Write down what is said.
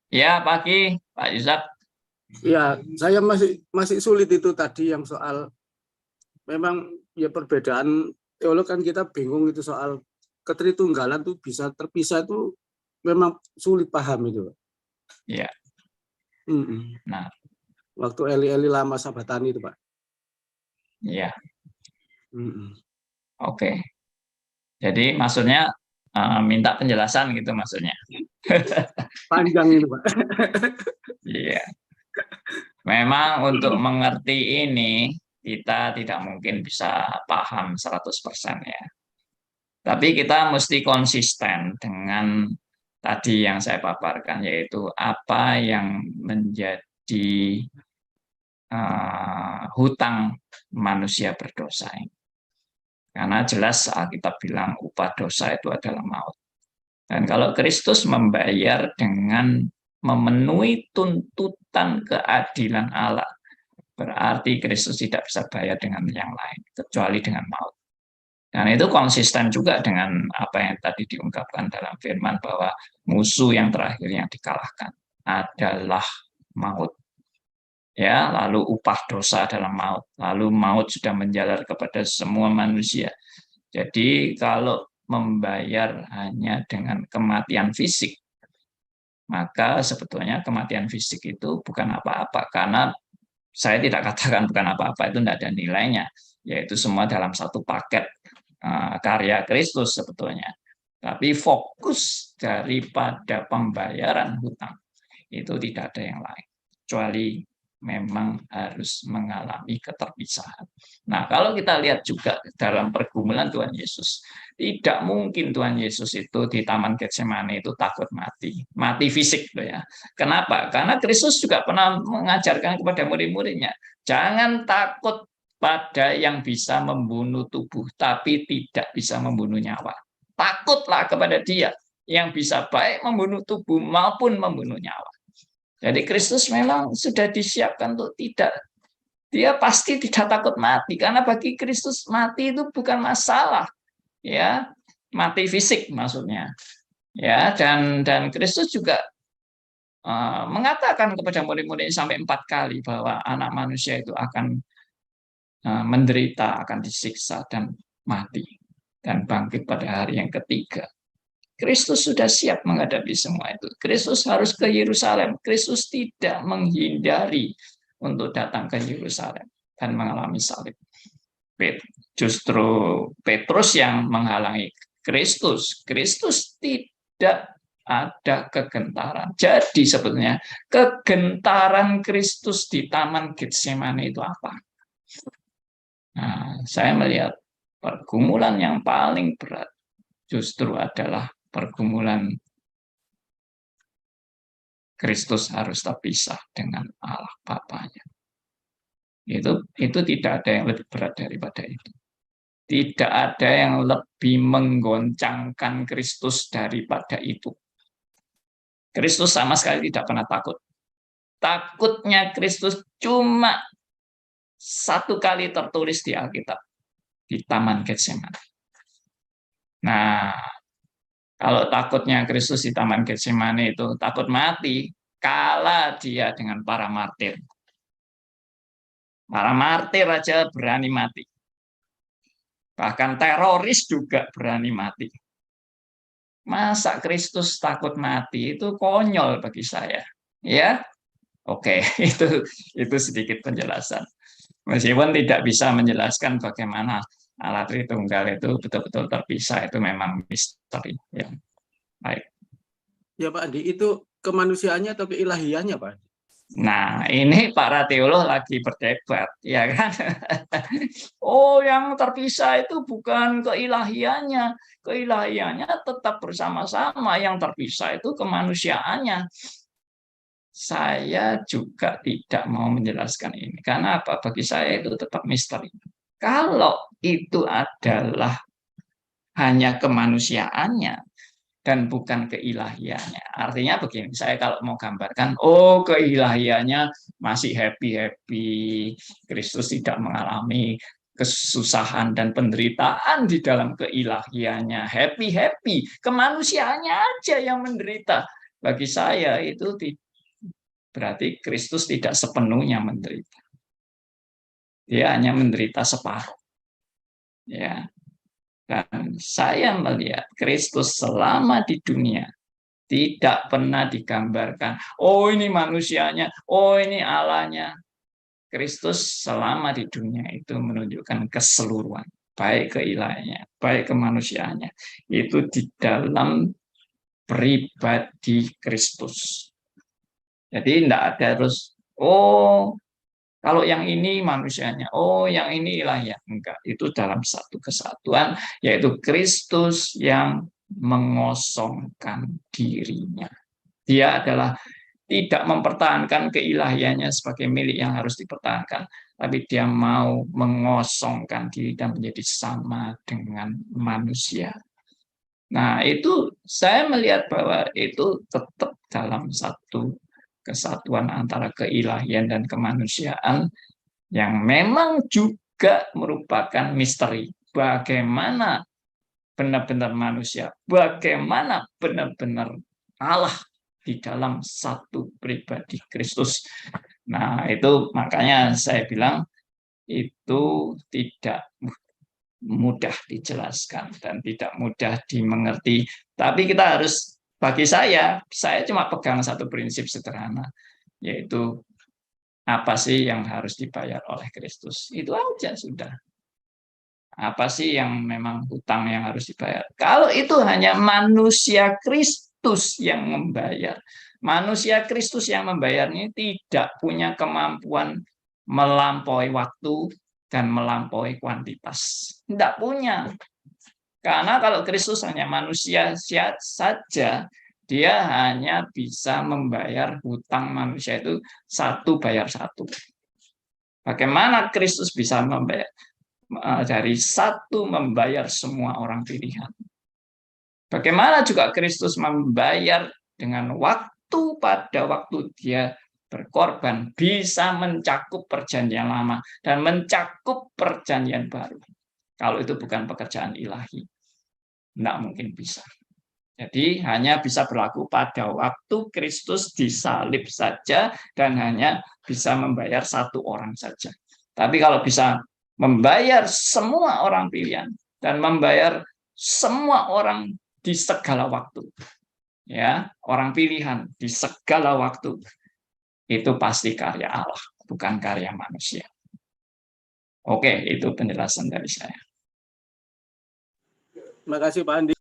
Ya, pagi Pak Yusuf. Ya, saya masih sulit itu tadi yang soal memang ya perbedaan teolog kan kita bingung itu soal ketritunggalan tuh bisa terpisah itu memang sulit paham itu. Ya. Nah, waktu Eli lama sabatani itu Pak. Ya. Oke. Jadi maksudnya minta penjelasan gitu maksudnya. Panjang itu Pak. Iya. Memang untuk mengerti ini kita tidak mungkin bisa paham 100% ya. Tapi kita mesti konsisten dengan tadi yang saya paparkan, yaitu apa yang menjadi hutang manusia berdosa ini. Karena jelas Alkitab bilang upah dosa itu adalah maut. Dan kalau Kristus membayar dengan memenuhi tuntutan keadilan Allah, berarti Kristus tidak bisa bayar dengan yang lain, kecuali dengan maut. Dan itu konsisten juga dengan apa yang tadi diungkapkan dalam firman bahwa musuh yang terakhir yang dikalahkan adalah maut. Ya, lalu upah dosa adalah maut. Lalu maut sudah menjalar kepada semua manusia. Jadi kalau membayar hanya dengan kematian fisik, maka sebetulnya kematian fisik itu bukan apa-apa, karena saya tidak katakan bukan apa-apa, itu tidak ada nilainya, yaitu semua dalam satu paket karya Kristus sebetulnya. Tapi fokus daripada pembayaran hutang itu tidak ada yang lain, kecuali memang harus mengalami keterpisahan. Nah, kalau kita lihat juga dalam pergumulan Tuhan Yesus, tidak mungkin Tuhan Yesus itu di Taman Getsemani itu takut mati fisik loh ya. Kenapa? Karena Kristus juga pernah mengajarkan kepada murid-muridnya, jangan takut pada yang bisa membunuh tubuh, tapi tidak bisa membunuh nyawa. Takutlah kepada Dia yang bisa baik membunuh tubuh maupun membunuh nyawa. Jadi Kristus memang sudah disiapkan untuk tidak. Dia pasti tidak takut mati, karena bagi Kristus mati itu bukan masalah, ya, mati fisik maksudnya, ya. Dan Kristus juga mengatakan kepada murid-murid sampai 4 kali bahwa anak manusia itu akan menderita, akan disiksa dan mati dan bangkit pada hari yang ketiga. Kristus sudah siap menghadapi semua itu. Kristus harus ke Yerusalem. Kristus tidak menghindari untuk datang ke Yerusalem dan mengalami salib. Justru Petrus yang menghalangi Kristus. Kristus tidak ada kegentaran. Jadi sebetulnya kegentaran Kristus di Taman Getsemani itu apa? Nah, saya melihat pergumulan yang paling berat justru adalah pergumulan Kristus harus terpisah dengan Allah Bapanya. Itu tidak ada yang lebih berat daripada itu. Tidak ada yang lebih menggoncangkan Kristus daripada itu. Kristus sama sekali tidak pernah takut. Takutnya Kristus cuma 1 kali tertulis di Alkitab, di Taman Getsemani. Nah, kalau takutnya Kristus di Taman Getsemani itu takut mati, kalah dia dengan para martir. Para martir aja berani mati. Bahkan teroris juga berani mati. Masa Kristus takut mati? Itu konyol bagi saya. Ya, oke, itu sedikit penjelasan. Meskipun tidak bisa menjelaskan bagaimana Allah Tritunggal itu betul-betul terpisah, itu memang misteri. Ya. Baik. Ya Pak Andi, itu kemanusiaannya atau keilahiannya Pak? Nah, ini para teolog lagi berdebat, ya kan? Oh, yang terpisah itu bukan keilahiannya. Keilahiannya tetap bersama-sama, yang terpisah itu kemanusiaannya. Saya juga tidak mau menjelaskan ini. Karena apa? Bagi saya itu tetap misteri. Kalau itu adalah hanya kemanusiaannya dan bukan keilahiannya. Artinya begini, saya kalau mau gambarkan, oh keilahiannya masih happy-happy, Kristus tidak mengalami kesusahan dan penderitaan di dalam keilahiannya, happy-happy, kemanusiaannya aja yang menderita. Bagi saya itu berarti Kristus tidak sepenuhnya menderita. Dia hanya menderita separuh. Ya. Dan saya melihat Kristus selama di dunia tidak pernah digambarkan, oh ini manusianya, oh ini Allahnya. Kristus selama di dunia itu menunjukkan keseluruhan, baik keilahiannya, baik kemanusiaannya, itu di dalam pribadi Kristus. Jadi tidak ada terus, oh kalau yang ini manusianya, oh yang ini ilahnya. Enggak, itu dalam satu kesatuan, yaitu Kristus yang mengosongkan dirinya. Dia adalah tidak mempertahankan keilahiannya sebagai milik yang harus dipertahankan, tapi dia mau mengosongkan diri dan menjadi sama dengan manusia. Nah, itu saya melihat bahwa itu tetap dalam satu kesatuan antara keilahian dan kemanusiaan yang memang juga merupakan misteri. Bagaimana benar-benar manusia, bagaimana benar-benar Allah di dalam satu pribadi Kristus. Nah, itu makanya saya bilang itu tidak mudah dijelaskan dan tidak mudah dimengerti. Tapi kita harus, bagi saya cuma pegang satu prinsip sederhana, yaitu apa sih yang harus dibayar oleh Kristus? Itu aja sudah. Apa sih yang memang hutang yang harus dibayar? Kalau itu hanya manusia Kristus yang membayar. Manusia Kristus yang membayar ini tidak punya kemampuan melampaui waktu dan melampaui kuantitas. Tidak punya. Karena kalau Kristus hanya manusia saja, dia hanya bisa membayar hutang manusia itu satu bayar satu. Bagaimana Kristus bisa membayar? Dari satu membayar semua orang pilihan. Bagaimana juga Kristus membayar dengan waktu pada waktu dia berkorban bisa mencakup perjanjian lama dan mencakup perjanjian baru. Kalau itu bukan pekerjaan ilahi, tidak mungkin bisa. Jadi hanya bisa berlaku pada waktu Kristus disalib saja dan hanya bisa membayar satu orang saja. Tapi kalau bisa membayar semua orang pilihan dan membayar semua orang di segala waktu, ya, orang pilihan di segala waktu, itu pasti karya Allah, bukan karya manusia. Oke, itu penjelasan dari saya. Terima kasih Pak Andi.